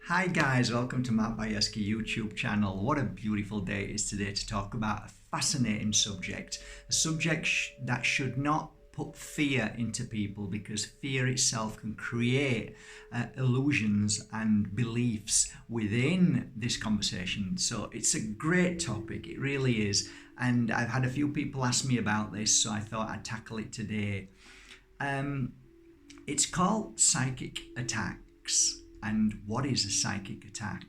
Hi guys, welcome to my Bajerski YouTube channel. What a beautiful day it is today to talk about a fascinating subject. A subject that should not put fear into people because fear itself can create illusions and beliefs within this conversation. So it's a great topic, it really is. And I've had a few people ask me about this, so I thought I'd tackle it today. It's called psychic attacks. And what is a psychic attack?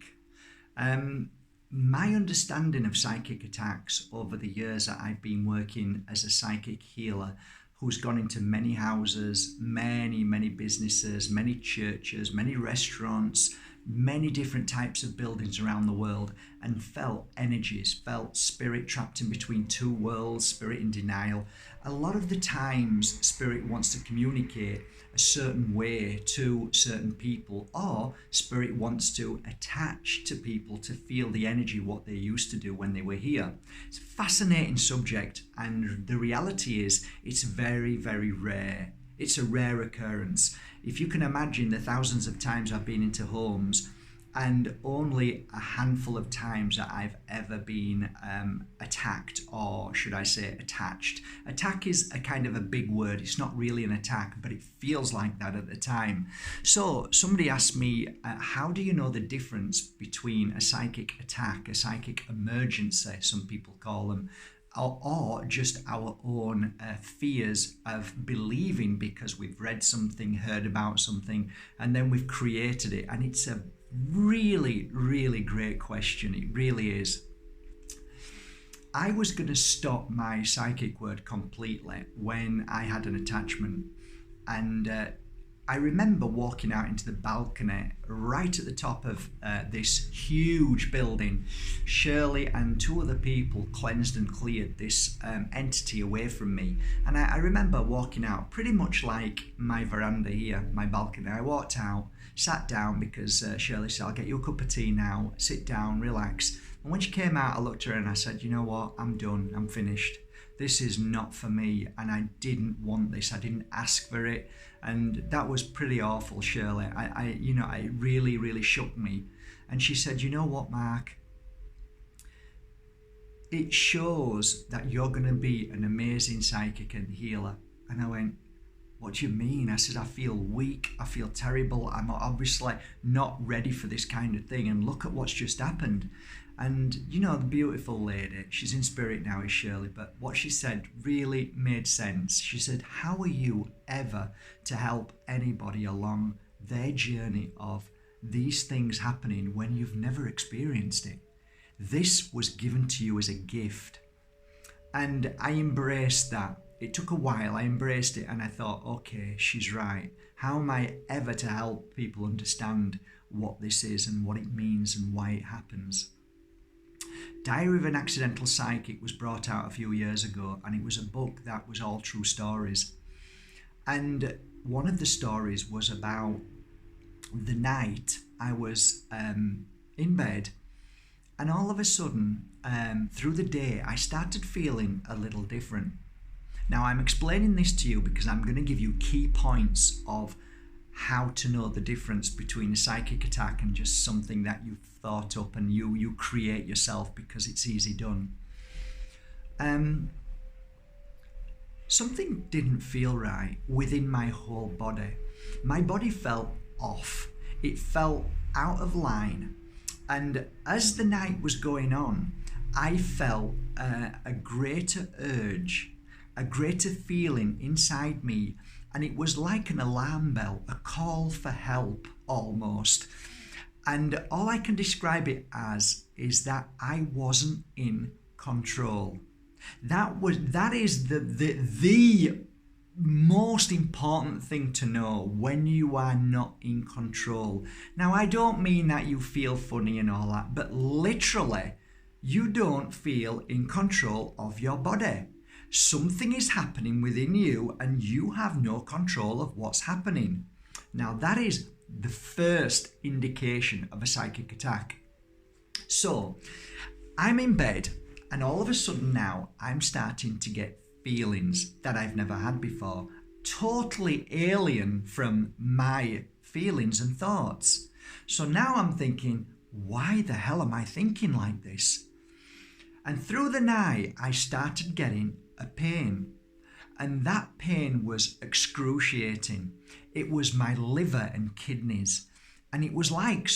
My understanding of psychic attacks over the years that I've been working as a psychic healer who's gone into many houses, many businesses, many churches, many restaurants, many different types of buildings around the world and felt energies, felt spirit trapped in between two worlds, spirit in denial. A lot of the times spirit wants to communicate a certain way to certain people, or spirit wants to attach to people to feel the energy what they used to do when they were here. It's a fascinating subject, and the reality is it's very rare. It's a rare occurrence. If you can imagine the thousands of times I've been into homes and only a handful of times that I've ever been attacked, or should I say attached. Attack is a kind of a big word. It's not really an attack, but it feels like that at the time. So somebody asked me, how do you know the difference between a psychic attack, a psychic emergency, some people call them, or just our own fears of believing because we've read something, heard about something, and then we've created it. And it's a really great question. It really is. I was going to stop my psychic word completely when I had an attachment, and I remember walking out into the balcony right at the top of this huge building. Shirley and two other people cleansed and cleared this entity away from me. And I remember walking out pretty much like my veranda here, my balcony. I walked out, sat down because Shirley said, I'll get you a cup of tea now, sit down, relax. And when she came out, I looked at her and I said, you know what, I'm done, I'm finished. This is not for me, and I didn't want this. I didn't ask for it, and that was pretty awful, Shirley. It really shook me. And she said, you know what, Mark? It shows that you're going to be an amazing psychic and healer. And I went, what do you mean? I said, I feel weak. I feel terrible. I'm obviously not ready for this kind of thing. And look at what's just happened. And the beautiful lady, she's in spirit now, is Shirley, but what she said really made sense. She said, how are you ever to help anybody along their journey of these things happening when you've never experienced it? This was given to you as a gift. And I embraced that. It took a while. I embraced it and I thought, okay, she's right. How am I ever to help people understand what this is and what it means and why it happens? Diary of an Accidental Psychic was brought out a few years ago, and it was a book that was all true stories. And one of the stories was about the night I was in bed, and all of a sudden, through the day, I started feeling a little different. Now, I'm explaining this to you because I'm going to give you key points of how to know the difference between a psychic attack and just something that you've thought up and you create yourself because it's easy done. Something didn't feel right within my whole body. My body felt off. It felt out of line. And as the night was going on, I felt a greater urge, a greater feeling inside me. And it was like an alarm bell, a call for help almost. And all I can describe it as is that I wasn't in control. That is the most important thing to know when you are not in control. Now, I don't mean that you feel funny and all that, but literally, you don't feel in control of your body. Something is happening within you and you have no control of what's happening. Now, that is the first indication of a psychic attack. So, I'm in bed and all of a sudden now I'm starting to get feelings that I've never had before, totally alien from my feelings and thoughts. So now I'm thinking, why the hell am I thinking like this? And through the night, I started getting a pain. And that pain was excruciating. It was my liver and kidneys. And it was like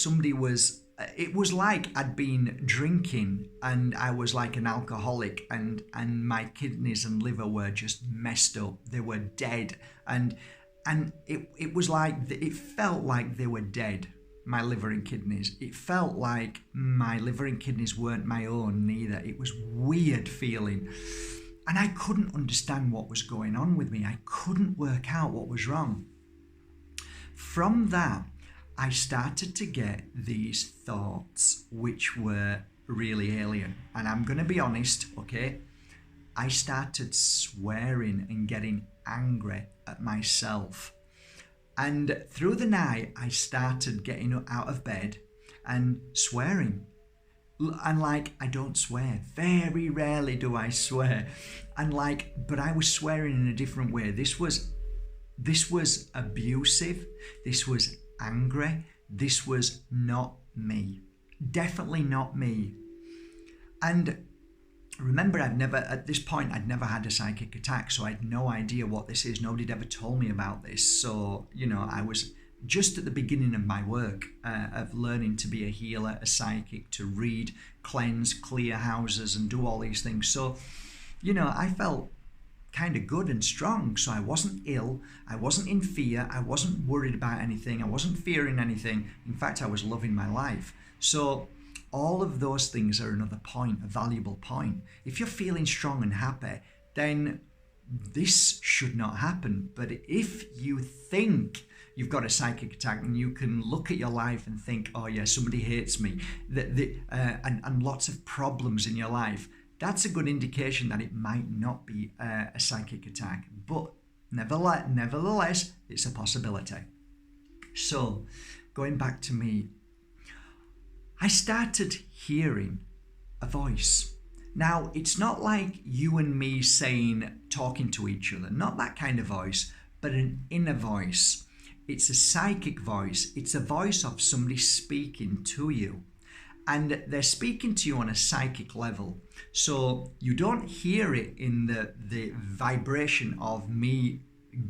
it was like I'd been drinking and I was like an alcoholic, and my kidneys and liver were just messed up. They were dead. And it was like, it felt like they were dead, my liver and kidneys. It felt like my liver and kidneys weren't my own neither. It was weird feeling. And I couldn't understand what was going on with me. I couldn't work out what was wrong. From that, I started to get these thoughts which were really alien. And I'm going to be honest, okay? I started swearing and getting angry at myself. And through the night, I started getting out of bed and swearing. And like, I don't swear. Very rarely do I swear. And like, but I was swearing in a different way. This was abusive. This was angry. This was not me. Definitely not me. And remember, at this point, I'd never had a psychic attack, so I had no idea what this is. Nobody'd ever told me about this. So, I was just at the beginning of my work of learning to be a healer, a psychic, to read, cleanse, clear houses, and do all these things. So, I felt kind of good and strong. So I wasn't ill. I wasn't in fear. I wasn't worried about anything. I wasn't fearing anything. In fact, I was loving my life. So all of those things are another point, a valuable point. If you're feeling strong and happy, then this should not happen. But if you think you've got a psychic attack and you can look at your life and think, oh yeah, somebody hates me, and lots of problems in your life, that's a good indication that it might not be a psychic attack. But nevertheless, it's a possibility. So going back to me, I started hearing a voice. Now, it's not like you and me talking to each other, not that kind of voice, but an inner voice. It's a psychic voice. It's a voice of somebody speaking to you. And they're speaking to you on a psychic level. So you don't hear it in the vibration of me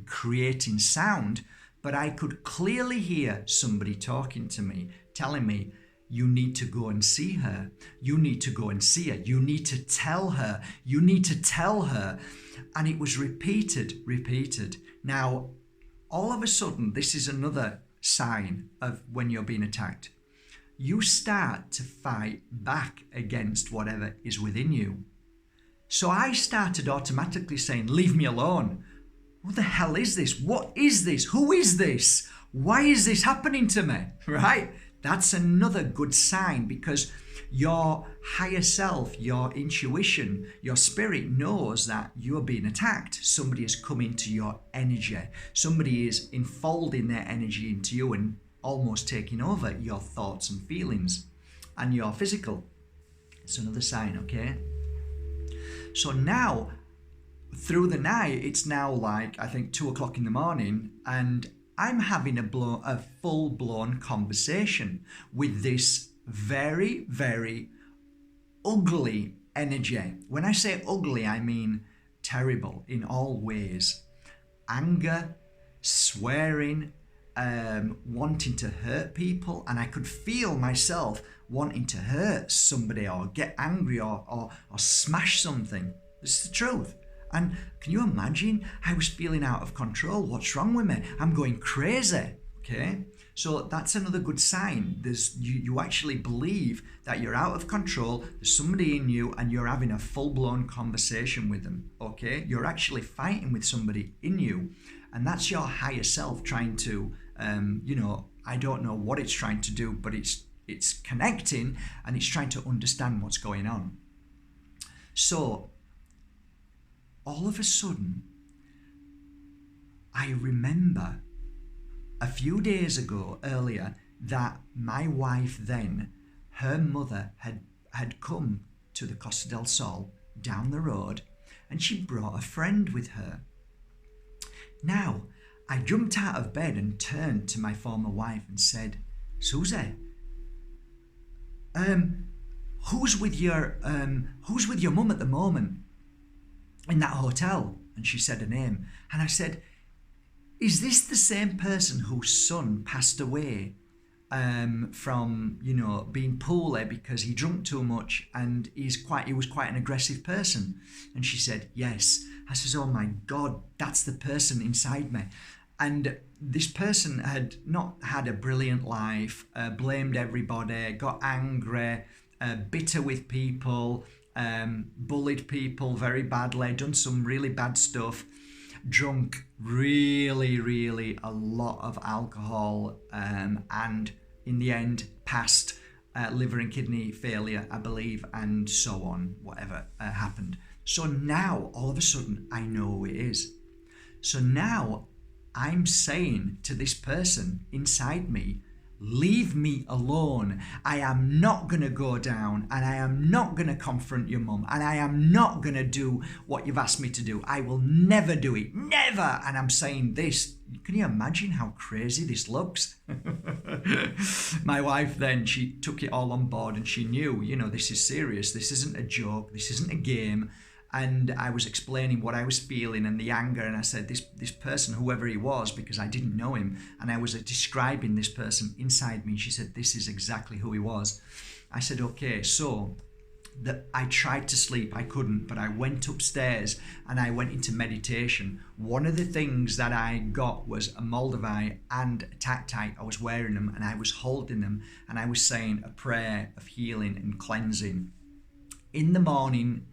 creating sound, but I could clearly hear somebody talking to me, telling me, you need to go and see her. You need to go and see her. You need to tell her. You need to tell her. And it was repeated. Now, all of a sudden, this is another sign of when you're being attacked. You start to fight back against whatever is within you. So I started automatically saying, leave me alone. What the hell is this? What is this? Who is this? Why is this happening to me? Right? That's another good sign, because your higher self, your intuition, your spirit knows that you're being attacked. Somebody is coming to your energy. Somebody is enfolding their energy into you and almost taking over your thoughts and feelings and your physical. It's another sign, okay? So now, through the night, it's now like, I think 2 o'clock in the morning, and I'm having a full-blown conversation with this very, very ugly energy. When I say ugly, I mean terrible in all ways. Anger, swearing, wanting to hurt people, and I could feel myself wanting to hurt somebody or get angry or smash something. This is the truth. And can you imagine? I was feeling out of control. What's wrong with me? I'm going crazy. Okay? So that's another good sign. You actually believe that you're out of control. There's somebody in you and you're having a full-blown conversation with them. Okay? You're actually fighting with somebody in you. And that's your higher self trying to, I don't know what it's trying to do, but it's connecting and it's trying to understand what's going on. So all of a sudden, I remember a few days ago earlier that my wife then, her mother had come to the Costa del Sol down the road, and she brought a friend with her. Now, I jumped out of bed and turned to my former wife and said, Susie, um, who's with your mum at the moment in that hotel? And she said her name. And I said, is this the same person whose son passed away from being poorly because he drunk too much, and he was quite an aggressive person? And she said yes. I says, oh my God, that's the person inside me. And this person had not had a brilliant life, blamed everybody, got angry, bitter with people, bullied people very badly, done some really bad stuff, drunk really, really a lot of alcohol, and in the end passed liver and kidney failure, I believe, and so on, whatever happened. So now, all of a sudden, I know who it is. So now I'm saying to this person inside me, leave me alone. I am not going to go down, and I am not going to confront your mum, and I am not going to do what you've asked me to do. I will never do it. Never. And I'm saying this. Can you imagine how crazy this looks? My wife then, she took it all on board, and she knew, this is serious. This isn't a joke. This isn't a game. And I was explaining what I was feeling and the anger, and I said this person, whoever he was, because I didn't know him, and I was describing this person inside me, and she said this is exactly who he was. I said, okay, so I tried to sleep, I couldn't, but I went upstairs and I went into meditation. One of the things that I got was a Moldavite and a tactite. I was wearing them and I was holding them, and I was saying a prayer of healing and cleansing. In the morning,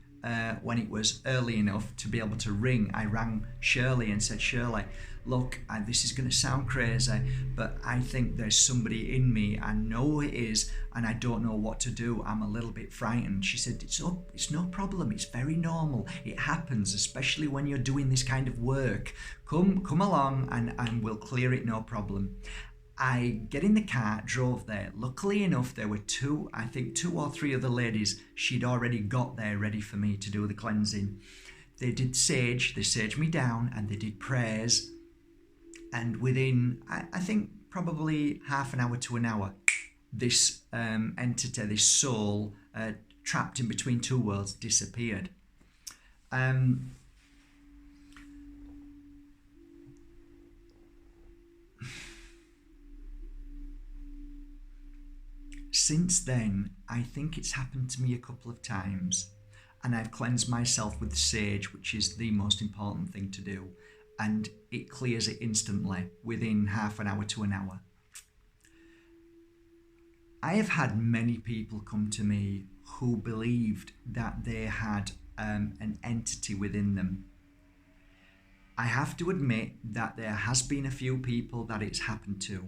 when it was early enough to be able to ring, I rang Shirley and said, Shirley, look, this is going to sound crazy, but I think there's somebody in me. I know who it is, and I don't know what to do. I'm a little bit frightened. She said, it's no problem. It's very normal. It happens, especially when you're doing this kind of work. Come along and we'll clear it, no problem. I get in the car, drove there. Luckily enough, there were two or three other ladies. She'd already got there ready for me to do the cleansing. They saged me down, and they did prayers. And within, I think, probably half an hour to an hour, this entity, this soul, trapped in between two worlds, disappeared. Since then, I think it's happened to me a couple of times, and I've cleansed myself with sage, which is the most important thing to do, and it clears it instantly within half an hour to an hour. I have had many people come to me who believed that they had an entity within them. I have to admit that there has been a few people that it's happened to.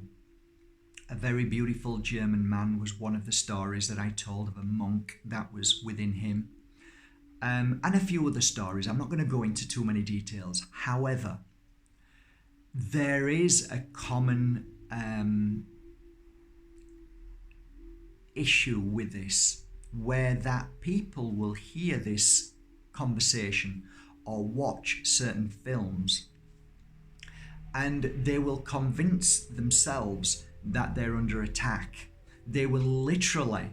A very beautiful German man was one of the stories that I told of a monk that was within him. And a few other stories. I'm not going to go into too many details. However, there is a common issue with this, where that people will hear this conversation or watch certain films, and they will convince themselves that they're under attack. They will literally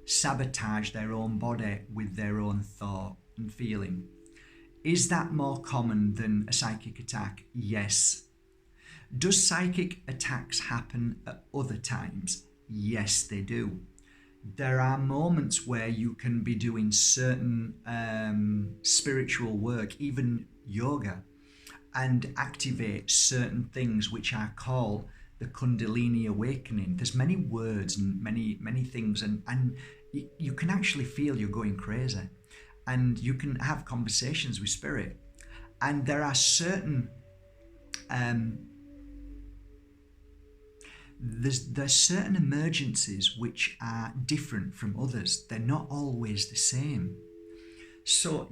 sabotage their own body with their own thought and feeling. Is that more common than a psychic attack? Yes. Does psychic attacks happen at other times? Yes, they do. There are moments where you can be doing certain spiritual work, even yoga, and activate certain things which are called the Kundalini awakening. There's many words and many things, and you can actually feel you're going crazy, and you can have conversations with spirit. And there are certain there's certain emergencies which are different from others. They're not always the same. So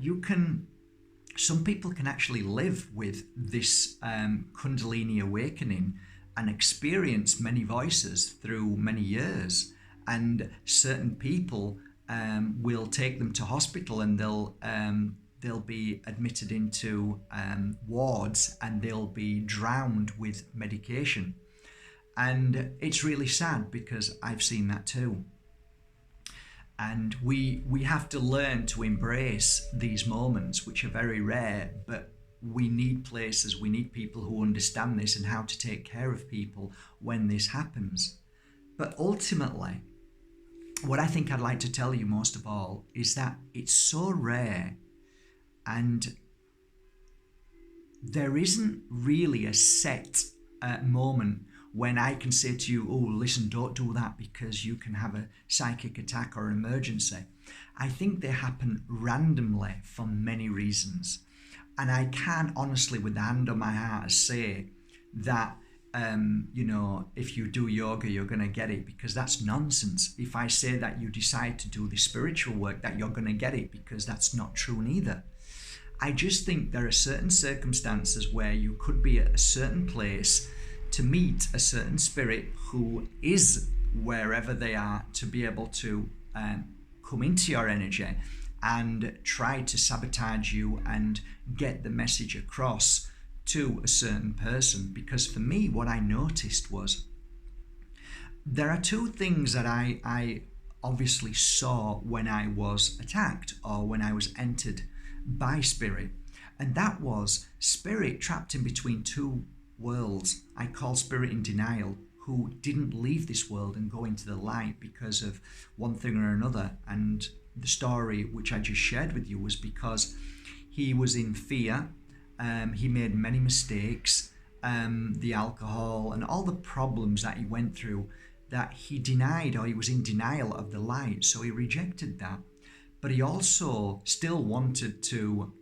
some people can actually live with this Kundalini awakening and experience many voices through many years. And certain people will take them to hospital, and they'll be admitted into wards, and they'll be drowned with medication. And it's really sad because I've seen that too. And we have to learn to embrace these moments, which are very rare, but we need places, we need people who understand this and how to take care of people when this happens. But ultimately, what I think I'd like to tell you most of all is that it's so rare, and there isn't really a set moment when I can say to you, oh, listen, don't do that because you can have a psychic attack or emergency. I think they happen randomly for many reasons. And I can't honestly, with the hand on my heart, say that, if you do yoga, you're going to get it, because that's nonsense. If I say that you decide to do the spiritual work, that you're going to get it, because that's not true neither. I just think there are certain circumstances where you could be at a certain place to meet a certain spirit who is wherever they are, to be able to come into your energy and try to sabotage you and get the message across to a certain person. Because for me, what I noticed was there are two things that I obviously saw when I was attacked or when I was entered by spirit. And that was spirit trapped in between two worlds. I call spirit in denial, who didn't leave this world and go into the light because of one thing or another. And the story which I just shared with you was because he was in fear. He made many mistakes, the alcohol and all the problems that he went through, that he denied, or he was in denial of the light. So he rejected that. But he also still wanted to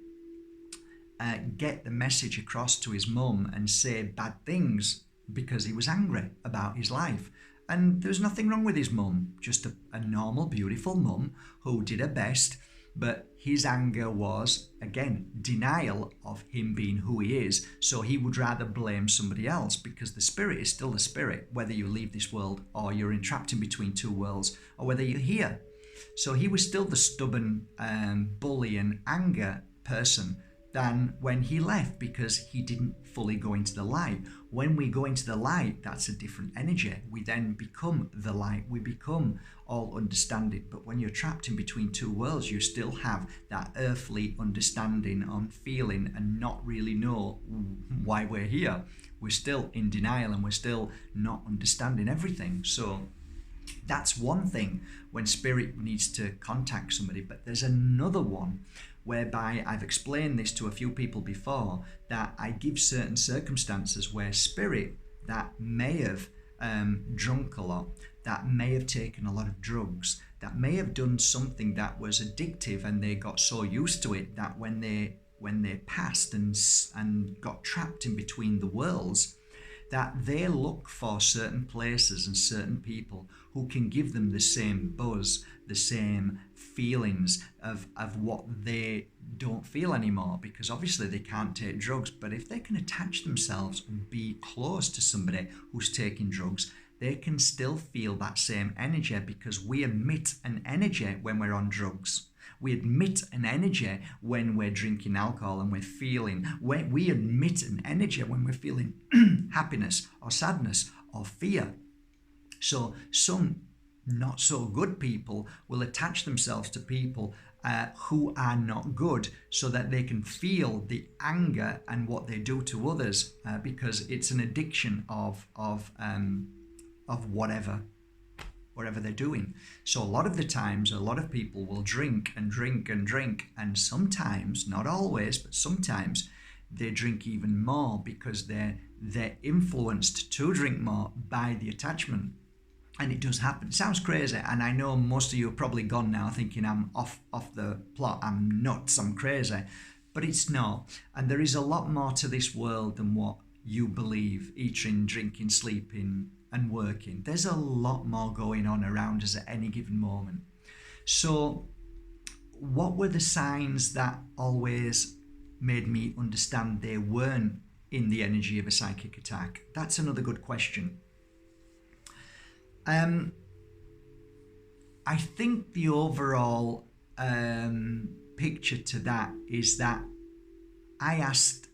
get the message across to his mum and say bad things because he was angry about his life. And there's nothing wrong with his mum, just a normal, beautiful mum who did her best. But his anger was, again, denial of him being who he is. So he would rather blame somebody else, because the spirit is still the spirit, whether you leave this world or you're entrapped in between two worlds, or whether you're here. So he was still the stubborn bully and anger person than when he left, because he didn't fully go into the light. When we go into the light, that's a different energy. We then become the light. We become all understanding. But when you're trapped in between two worlds, you still have that earthly understanding on feeling and not really know why we're here. We're still in denial and we're still not understanding everything. So that's one thing when spirit needs to contact somebody. But there's another one whereby I've explained this to a few people before, that I give certain circumstances where spirit that may have drunk a lot, that may have taken a lot of drugs, that may have done something that was addictive, and they got so used to it that when they passed and got trapped in between the worlds, that they look for certain places and certain people who can give them the same buzz, the same feelings of what they don't feel anymore, because obviously they can't take drugs. But if they can attach themselves and be close to somebody who's taking drugs, they can still feel that same energy, because we emit an energy when we're on drugs. We emit an energy when we're drinking alcohol and we're feeling, we emit an energy when we're feeling happiness or sadness or fear. So some not so good people will attach themselves to people who are not good, so that they can feel the anger and what they do to others, because it's an addiction of whatever they're doing. So a lot of the times, a lot of people will drink and drink and drink, and sometimes, not always, but sometimes they drink even more because they're influenced to drink more by the attachment. And it does happen. It sounds crazy, and I know most of you are probably gone now thinking I'm off the plot, I'm nuts, I'm crazy, but it's not. And there is a lot more to this world than what you believe, eating, drinking, sleeping and working. There's a lot more going on around us at any given moment. So what were the signs that always made me understand they weren't in the energy of a psychic attack? That's another good question. I think the overall picture to that is that I asked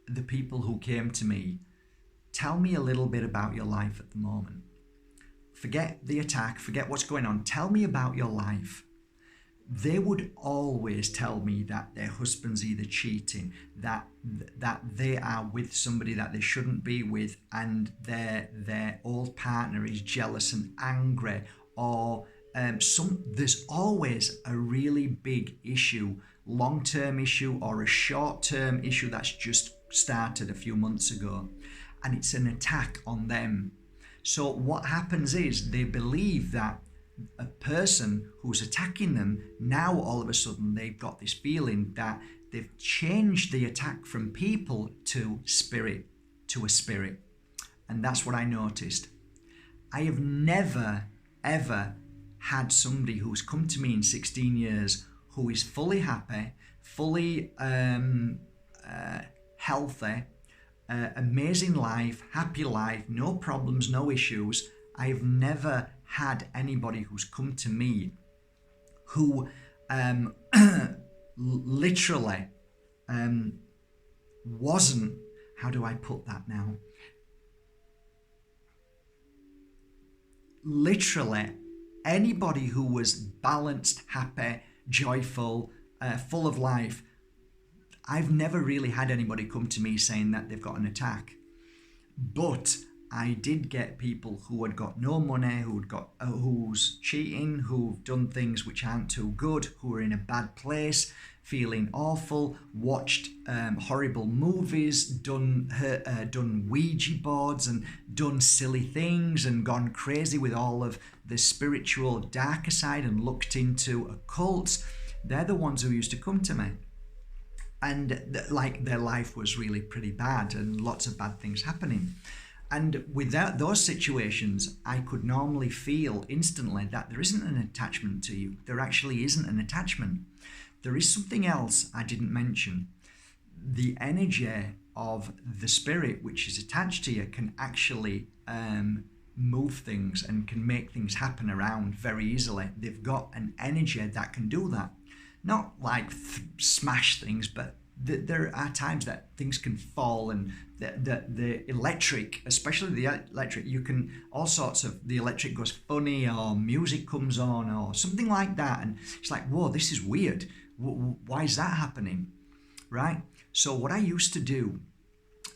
the people who came to me tell me a little bit about your life at the moment. Forget the attack, forget what's going on. Tell me about your life. They would always tell me that their husband's either cheating, that they are with somebody that they shouldn't be with, and their old partner is jealous and angry, or there's always a really big issue, long-term issue or a short-term issue that's just started a few months ago, and it's an attack on them. So what happens is they believe that a person who's attacking them, now all of a sudden they've got this feeling that they've changed the attack from people to a spirit. And that's what I noticed. I have never, ever had somebody who's come to me in 16 years who is fully happy, fully healthy, amazing life, happy life, no problems, no issues. I've never had anybody who's come to me who literally wasn't, how do I put that now? Literally anybody who was balanced, happy, joyful, full of life. I've never really had anybody come to me saying that they've got an attack. But I did get people who had got no money, who's cheating, who've done things which aren't too good, who are in a bad place, feeling awful, watched horrible movies, done Ouija boards and done silly things and gone crazy with all of the spiritual darker side and looked into occults. They're the ones who used to come to me. And their life was really pretty bad and lots of bad things happening. And without those situations, I could normally feel instantly that there isn't an attachment to you. There actually isn't an attachment. There is something else I didn't mention. The energy of the spirit which is attached to you can actually move things and can make things happen around very easily. They've got an energy that can do that. Not like smash things, but there are times that things can fall, and the electric, especially the electric, you can all sorts of, the electric goes funny, or music comes on or something like that, and it's like, whoa, this is weird. Why is that happening? Right? So what I used to do,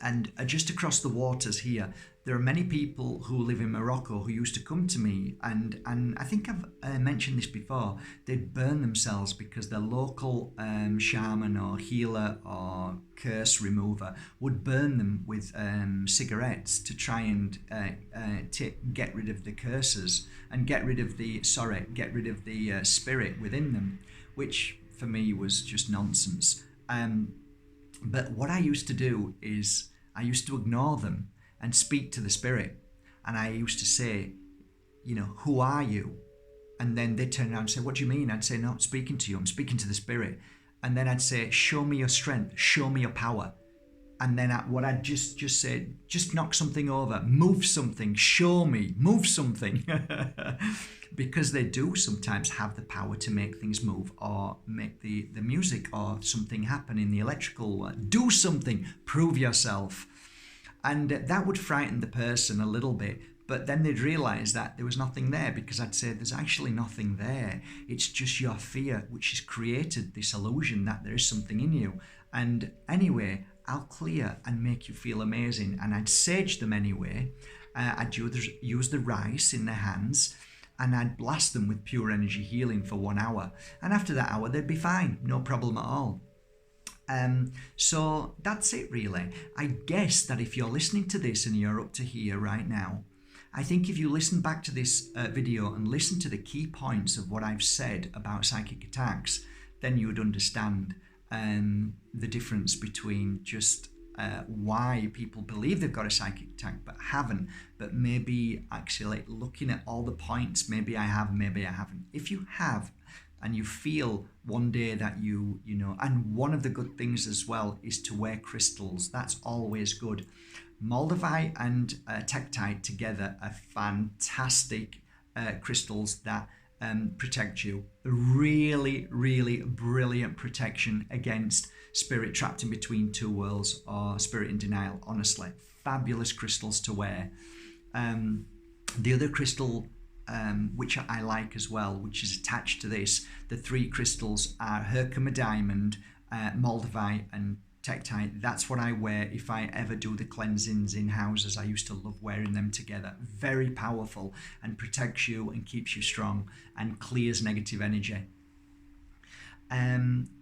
and just across the waters here, there are many people who live in Morocco who used to come to me, and I think I've mentioned this before. They'd burn themselves because their local shaman or healer or curse remover would burn them with cigarettes to try and get rid of the curses and get rid of the spirit within them, which for me was just nonsense. But what I used to do is I used to ignore them and speak to the spirit. And I used to say, who are you? And then they'd turn around and say, what do you mean? I'd say, no, I'm speaking to you. I'm speaking to the spirit. And then I'd say, show me your strength. Show me your power. And then what I'd just say, just knock something over. Move something. Show me. Move something. Because they do sometimes have the power to make things move, or make the music or something happen in the electrical. Do something. Prove yourself. And that would frighten the person a little bit, but then they'd realise that there was nothing there, because I'd say there's actually nothing there. It's just your fear which has created this illusion that there is something in you. And anyway, I'll clear and make you feel amazing. And I'd sage them anyway. I'd use the rice in their hands, and I'd blast them with pure energy healing for 1 hour. And after that hour, they'd be fine, no problem at all. So that's it really. I guess that if you're listening to this and you're up to here right now, I think if you listen back to this video and listen to the key points of what I've said about psychic attacks, then you would understand the difference between just why people believe they've got a psychic attack but haven't, but maybe actually looking at all the points, maybe I have, maybe I haven't. If you have, and you feel one day that you know, and one of the good things as well is to wear crystals. That's always good. Moldavite and Tektite together are fantastic crystals that protect you. Really, really brilliant protection against spirit trapped in between two worlds or spirit in denial, honestly. Fabulous crystals to wear. The other crystal which I like as well, which is attached to this, the three crystals are Herkimer diamond, Moldavite and Tektite. That's what I wear if I ever do the cleansings in houses. I used to love wearing them together. Very powerful and protects you and keeps you strong and clears negative energy.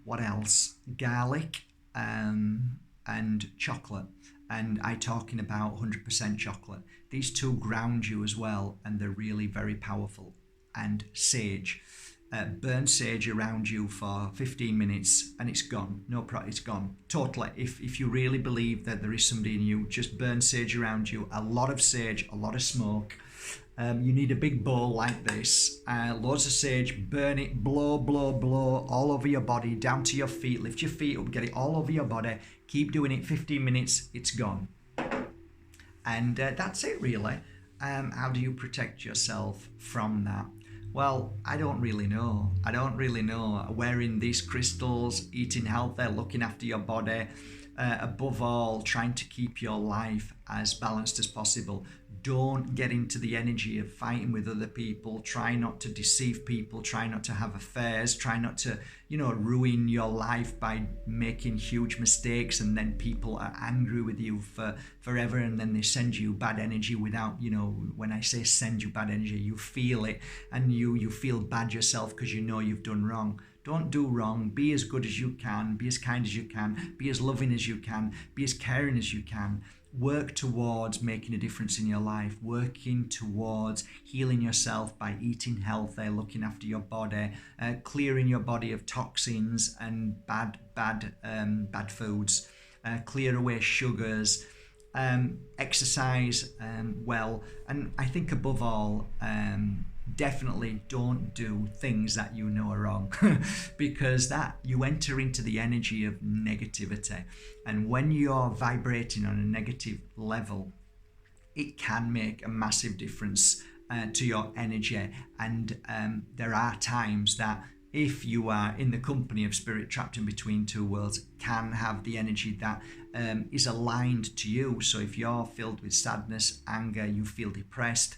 What else? Garlic and chocolate. And I talking about 100% chocolate. These two ground you as well, and they're really very powerful. And sage. Burn sage around you for 15 minutes and it's gone. No problem, it's gone. Totally. If you really believe that there is somebody in you, just burn sage around you. A lot of sage, a lot of smoke. You need a big bowl like this, loads of sage, burn it, blow, blow, blow all over your body, down to your feet, lift your feet up, get it all over your body, keep doing it, 15 minutes, it's gone. And that's it really. How do you protect yourself from that? Well, I don't really know. Wearing these crystals, eating healthy, looking after your body, above all, trying to keep your life as balanced as possible. Don't get into the energy of fighting with other people. Try not to deceive people. Try not to have affairs. Try not to, ruin your life by making huge mistakes, and then people are angry with you forever, and then they send you bad energy without, when I say send you bad energy, you feel it, and you feel bad yourself because you know you've done wrong. Don't do wrong. Be as good as you can. Be as kind as you can. Be as loving as you can. Be as caring as you can. Work towards making a difference in your life, working towards healing yourself by eating healthy, looking after your body, clearing your body of toxins and bad foods, clear away sugars, exercise well, and I think above all, definitely don't do things that you know are wrong because that you enter into the energy of negativity, and when you're vibrating on a negative level, it can make a massive difference to your energy. And there are times that if you are in the company of spirit trapped in between two worlds, can have the energy that is aligned to you. So if you're filled with sadness, anger, you feel depressed,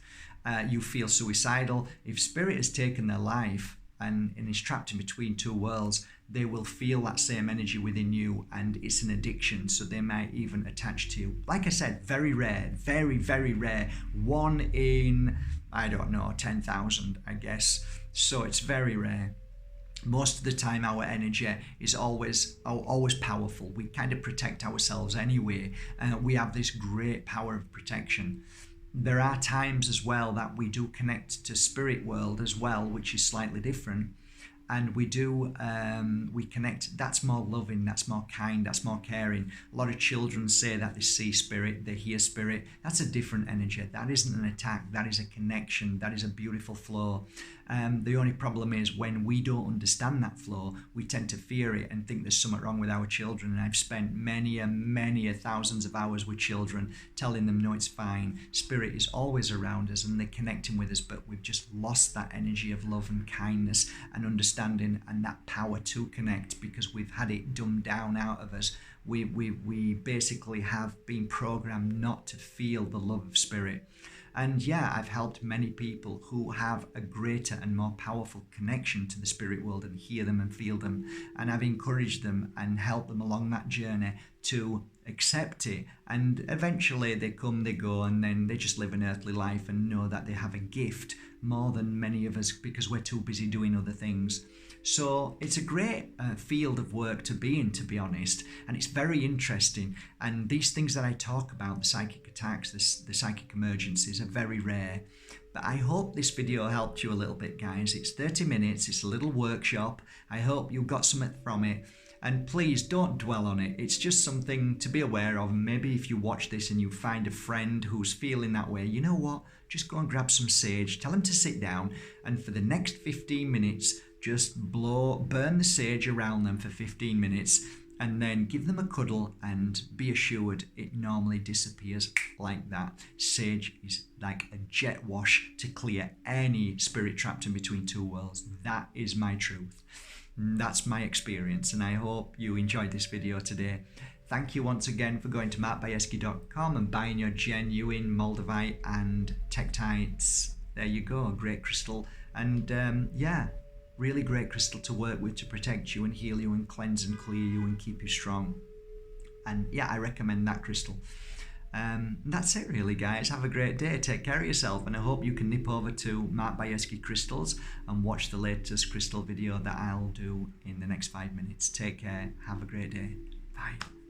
you feel suicidal, if spirit has taken their life and is trapped in between two worlds, they will feel that same energy within you, and it's an addiction, so they might even attach to you. Like I said, very rare, very, very rare. 1 in, 10,000, I guess. So it's very rare. Most of the time our energy is always powerful. We kind of protect ourselves anyway. We have this great power of protection. There are times as well that we do connect to spirit world as well, which is slightly different. And we connect, that's more loving, that's more kind, that's more caring. A lot of children say that they see spirit, they hear spirit. That's a different energy. That isn't an attack, that is a connection, that is a beautiful flow. The only problem is when we don't understand that flow, we tend to fear it and think there's something wrong with our children. And I've spent many thousands of hours with children telling them, no, it's fine. Spirit is always around us and they're connecting with us, but we've just lost that energy of love and kindness and understanding and that power to connect because we've had it dumbed down out of us. We basically have been programmed not to feel the love of spirit. And yeah, I've helped many people who have a greater and more powerful connection to the spirit world and hear them and feel them. And I've encouraged them and helped them along that journey to accept it. And eventually they come, they go, and then they just live an earthly life and know that they have a gift more than many of us because we're too busy doing other things. So it's a great field of work to be in, to be honest, and it's very interesting. And these things that I talk about, the psychic attacks, the psychic emergencies, are very rare. But I hope this video helped you a little bit, guys. It's 30 minutes, it's a little workshop. I hope you got something from it. And please don't dwell on it. It's just something to be aware of. Maybe if you watch this and you find a friend who's feeling that way, you know what? Just go and grab some sage, tell them to sit down, and for the next 15 minutes, just burn the sage around them for 15 minutes and then give them a cuddle, and be assured it normally disappears like that. Sage is like a jet wash to clear any spirit trapped in between two worlds. That is my truth. That's my experience, and I hope you enjoyed this video today. Thank you once again for going to markbajerski.com and buying your genuine Moldavite and Tektites. There you go, a great crystal. And yeah, really great crystal to work with to protect you and heal you and cleanse and clear you and keep you strong. And yeah, I recommend that crystal. That's it really, guys. Have a great day. Take care of yourself, and I hope you can nip over to Mark Bajerski Crystals and watch the latest crystal video that I'll do in the next 5 minutes. Take care. Have a great day. Bye.